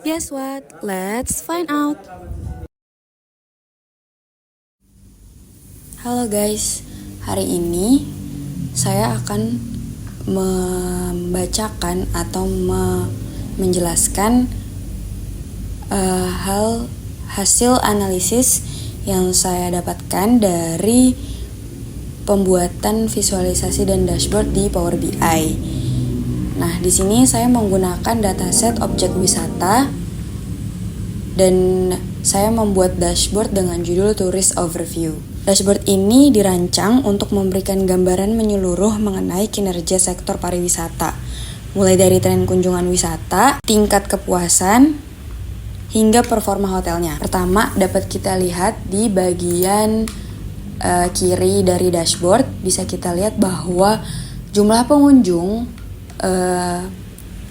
Guess what? Let's find out. Halo guys, hari ini saya akan membacakan atau menjelaskan hasil analisis yang saya dapatkan dari pembuatan visualisasi dan dashboard di Power BI. Nah, di sini saya menggunakan dataset objek wisata dan saya membuat dashboard dengan judul Tourist Overview. Dashboard ini dirancang untuk memberikan gambaran menyeluruh mengenai kinerja sektor pariwisata, mulai dari tren kunjungan wisata, tingkat kepuasan, hingga performa hotelnya. Pertama, dapat kita lihat di bagian kiri dari dashboard, bisa kita lihat bahwa jumlah pengunjung,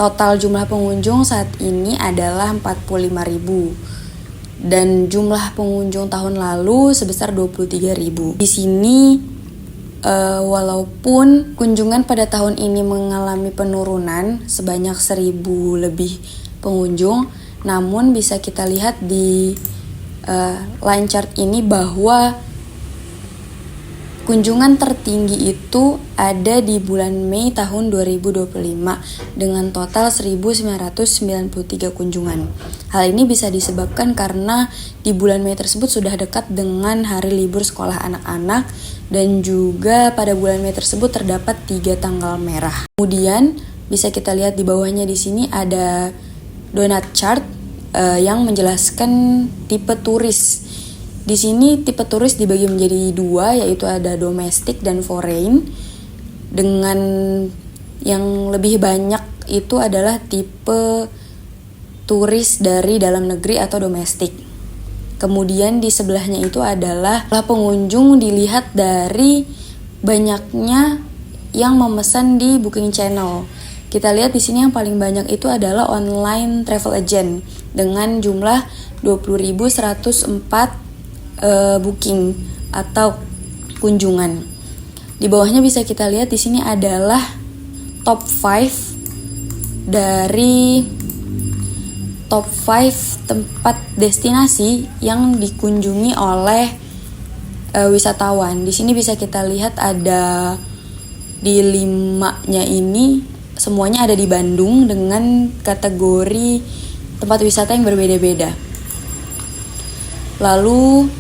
total jumlah pengunjung saat ini adalah 45.000 dan jumlah pengunjung tahun lalu sebesar 23.000. Di sini walaupun kunjungan pada tahun ini mengalami penurunan sebanyak 1.000 lebih pengunjung, namun bisa kita lihat di line chart ini bahwa kunjungan tertinggi itu ada di bulan Mei tahun 2025 dengan total 1.993 kunjungan. Hal ini bisa disebabkan karena di bulan Mei tersebut sudah dekat dengan hari libur sekolah anak-anak dan juga pada bulan Mei tersebut terdapat 3 tanggal merah. Kemudian bisa kita lihat di bawahnya di sini ada donut chart yang menjelaskan tipe turis. Di sini tipe turis dibagi menjadi 2, yaitu ada domestik dan foreign. Dengan yang lebih banyak itu adalah tipe turis dari dalam negeri atau domestik. Kemudian di sebelahnya itu adalah pengunjung dilihat dari banyaknya yang memesan di Booking Channel. Kita lihat di sini yang paling banyak itu adalah online travel agent dengan jumlah 20.104 booking atau kunjungan. Di bawahnya bisa kita lihat di sini adalah top 5 dari top 5 tempat destinasi yang dikunjungi oleh wisatawan. Di sini bisa kita lihat ada di 5-nya ini semuanya ada di Bandung dengan kategori tempat wisata yang berbeda-beda. Lalu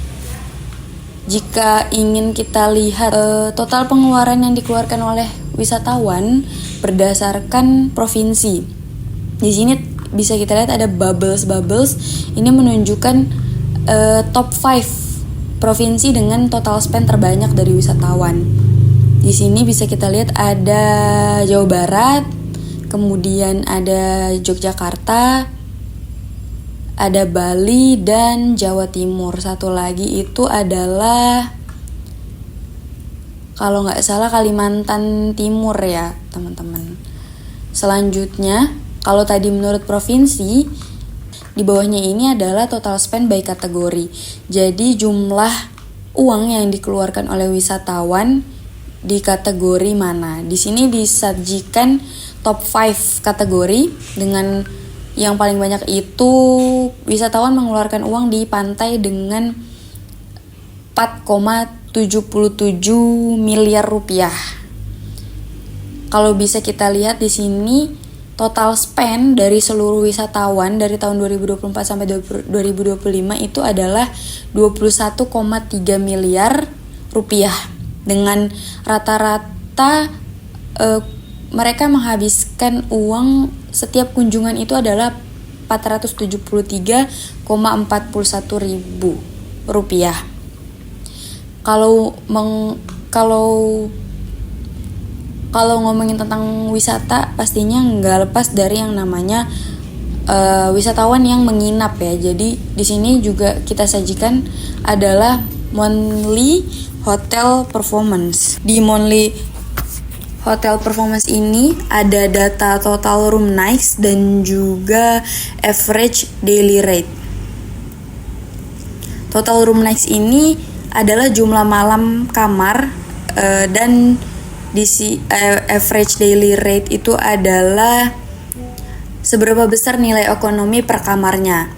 jika ingin kita lihat total pengeluaran yang dikeluarkan oleh wisatawan berdasarkan provinsi. Di sini bisa kita lihat ada bubbles. Ini menunjukkan top 5 provinsi dengan total spend terbanyak dari wisatawan. Di sini bisa kita lihat ada Jawa Barat, kemudian ada Yogyakarta, ada Bali dan Jawa Timur. Satu lagi itu adalah kalau nggak salah Kalimantan Timur ya teman-teman. Selanjutnya kalau tadi menurut provinsi, di bawahnya ini adalah total spend by kategori. Jadi jumlah uang yang dikeluarkan oleh wisatawan di kategori mana. Di sini disajikan top 5 kategori dengan yang paling banyak itu wisatawan mengeluarkan uang di pantai dengan 4,77 miliar rupiah. Kalau bisa kita lihat di sini total spend dari seluruh wisatawan dari tahun 2024 sampai 2025 itu adalah 21,3 miliar rupiah. Dengan rata-rata mereka menghabiskan uang setiap kunjungan itu adalah 473,41 ribu rupiah. Kalau ngomongin tentang wisata, pastinya nggak lepas dari yang namanya wisatawan yang menginap ya. Jadi di sini juga kita sajikan adalah monthly hotel performance. Di monthly hotel performance ini ada data total room nights dan juga average daily rate. Total room nights ini adalah jumlah malam kamar dan average daily rate itu adalah seberapa besar nilai ekonomi per kamarnya.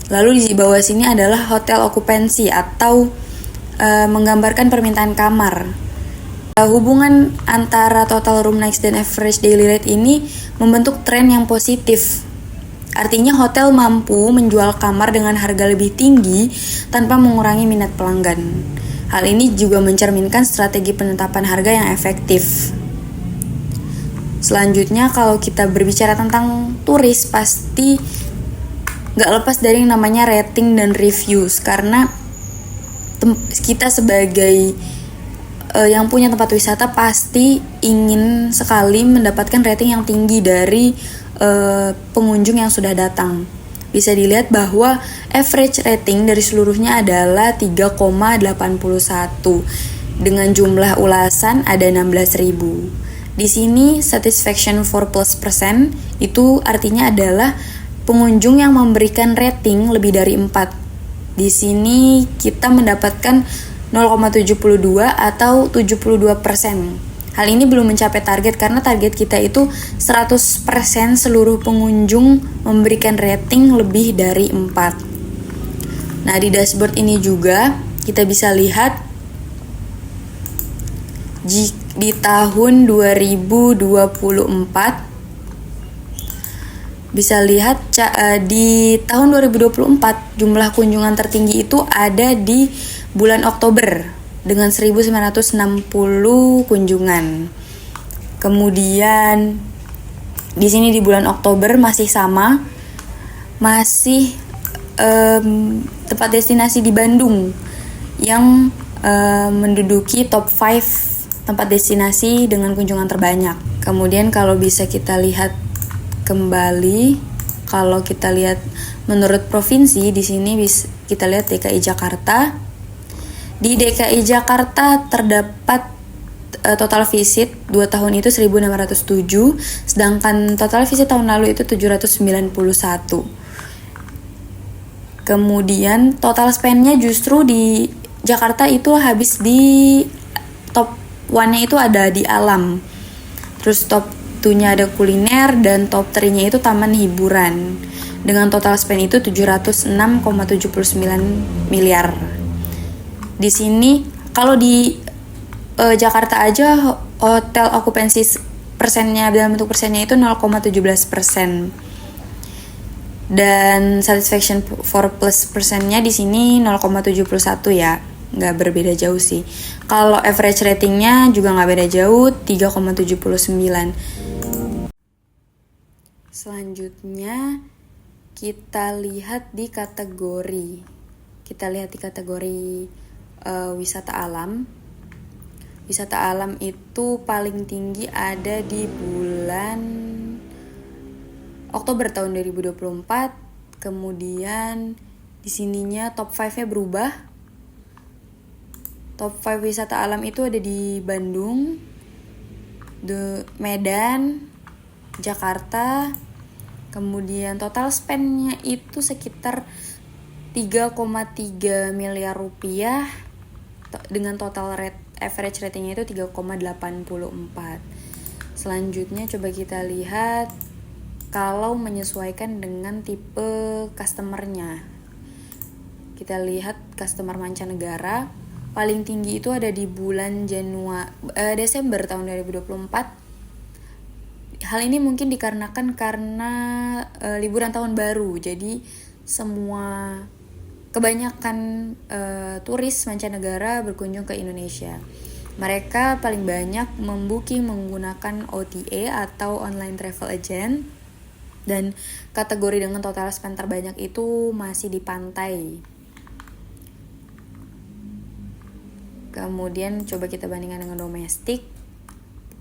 Lalu di bawah sini adalah hotel okupansi atau menggambarkan permintaan kamar. Hubungan antara total room nights dan average daily rate ini membentuk tren yang positif. Artinya hotel mampu menjual kamar dengan harga lebih tinggi tanpa mengurangi minat pelanggan. Hal ini juga mencerminkan strategi penetapan harga yang efektif. Selanjutnya kalau kita berbicara tentang turis, pasti gak lepas dari yang namanya rating dan reviews. Karena kita sebagai yang punya tempat wisata pasti ingin sekali mendapatkan rating yang tinggi dari pengunjung yang sudah datang. Bisa dilihat bahwa average rating dari seluruhnya adalah 3,81 dengan jumlah ulasan ada 16.000. Di sini satisfaction 4+% itu artinya adalah pengunjung yang memberikan rating lebih dari 4. Di sini kita mendapatkan 0,72 atau 72%. Hal ini belum mencapai target karena target kita itu 100% seluruh pengunjung memberikan rating lebih dari 4. Nah, di dashboard ini juga kita bisa lihat di tahun 2024 bisa lihat di tahun 2024 jumlah kunjungan tertinggi itu ada di bulan Oktober dengan 1960 kunjungan. Kemudian di sini di bulan Oktober masih sama, masih tempat destinasi di Bandung yang menduduki top 5 tempat destinasi dengan kunjungan terbanyak. Kemudian kalau bisa kita lihat kembali, kalau kita lihat menurut provinsi, di sini kita lihat DKI Jakarta. Di DKI Jakarta terdapat total visit 2 tahun itu 1.607, sedangkan total visit tahun lalu itu 791. Kemudian total spend-nya justru di Jakarta itu habis di top 1-nya itu ada di alam. Terus top 2-nya ada kuliner dan top 3-nya itu taman hiburan. Dengan total spend itu 706,79 miliar. Di sini kalau di Jakarta aja hotel okupansi persennya dalam bentuk persennya itu 0,17%. Dan satisfaction 4+%-nya di sini 0,71 ya. Nggak berbeda jauh sih. Kalau average ratingnya juga nggak beda jauh, 3,79. Selanjutnya kita lihat di kategori. Wisata alam. Wisata alam itu paling tinggi ada di bulan Oktober tahun 2024. Kemudian di sininya top 5-nya berubah. Top 5 wisata alam itu ada di Bandung, Medan, Jakarta. Kemudian total spend-nya itu sekitar 3,3 miliar rupiah dengan total average ratingnya itu 3,84. Selanjutnya coba kita lihat kalau menyesuaikan dengan tipe customer-nya. Kita lihat customer mancanegara paling tinggi itu ada di bulan Desember tahun 2024. Hal ini mungkin dikarenakan karena liburan tahun baru. Jadi kebanyakan turis mancanegara berkunjung ke Indonesia. Mereka paling banyak membooking menggunakan OTA atau online travel agent, dan kategori dengan total spend terbanyak itu masih di pantai. Kemudian coba kita bandingkan dengan domestik.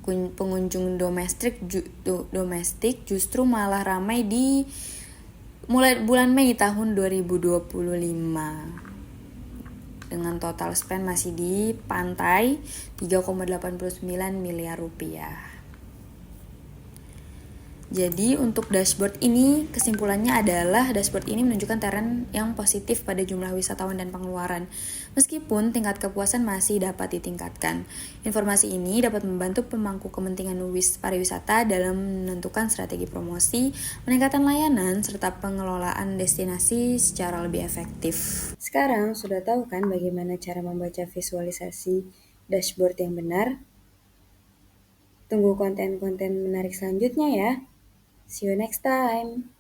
Pengunjung domestik justru malah ramai di mulai bulan Mei tahun 2025 dengan total spend masih di pantai 3,89 miliar rupiah. Jadi untuk dashboard ini kesimpulannya adalah dashboard ini menunjukkan tren yang positif pada jumlah wisatawan dan pengeluaran. Meskipun tingkat kepuasan masih dapat ditingkatkan. Informasi ini dapat membantu pemangku kepentingan pariwisata dalam menentukan strategi promosi, peningkatan layanan, serta pengelolaan destinasi secara lebih efektif. Sekarang sudah tahu kan bagaimana cara membaca visualisasi dashboard yang benar? Tunggu konten-konten menarik selanjutnya ya. See you next time.